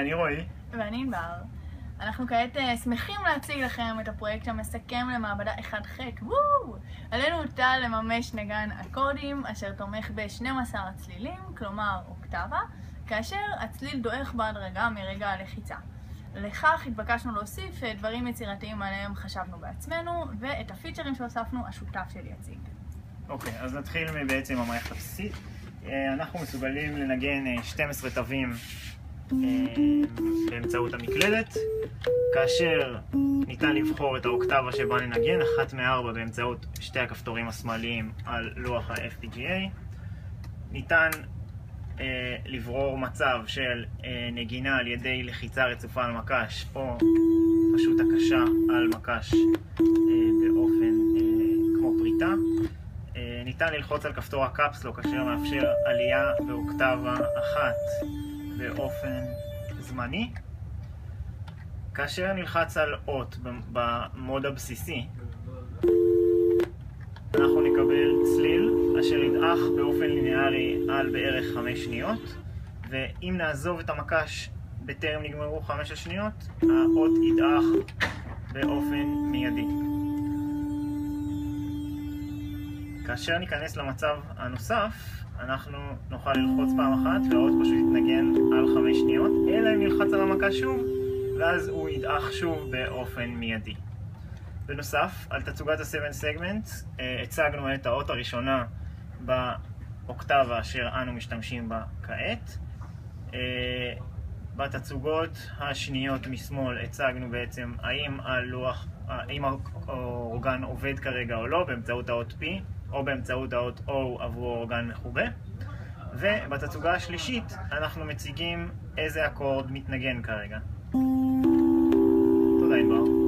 אני רועי. ואני ענבר. אנחנו כעת שמחים להציג לכם את הפרויקט המסכם למעבדה 1ח'. עלינו הוטל לממש נגן אקורדים אשר תומך ב-12 צלילים, כלומר אוקטבה, כאשר הצליל דועך בהדרגה מרגע הלחיצה. לכך התבקשנו להוסיף דברים יצירתיים עליהם חשבנו בעצמנו, ואת הפיצ'רים שהוספנו השותף שלי יציג. אוקיי, אז נתחיל בעצם המערכת הבסיסית. אנחנו מסוגלים לנגן 12 תווים באמצעות המקלדת, כאשר ניתן לבחור את האוקטבה שבה ננגן, אחת מארבע באמצעות שתי הכפתורים השמאליים על לוח ה-FPGA. ניתן לברור מצב של נגינה על ידי לחיצה רצופה על מקש, או פשוט הקשה על מקש באופן כמו פריטה. ניתן ללחוץ על כפתור הקפסלוק אשר מאפשר עלייה באוקטבה אחת באופן זמני. כאשר נלחץ על אות במוד הבסיסי, אנחנו נקבל צליל אשר ידעך באופן ליניארי על בערך 5 שניות, ואם נעזוב את המקש בטרם נגמרו 5 השניות, האות ידעך באופן מיידי. כאשר ניכנס למצב הנוסף, אנחנו נוכל ללחוץ פעם אחת והאות פשוט יתנגן על 5 שניות, אלא אם נלחץ על המקש שוב, ואז הוא ידעך שוב באופן מיידי. בנוסף, על תצוגת ה-7 סגמנט הצגנו את האות הראשונה באוקטבה אשר אנו משתמשים בה כעת. בתצוגות השניות משמאל הצגנו בעצם האם האורגן עובד כרגע או לא, באמצעות האות P או באמצעות האות O עבור אורגן מחובה. ובתצוגה השלישית אנחנו מציגים איזה אקורד מתנגן כרגע. תודה ענבר.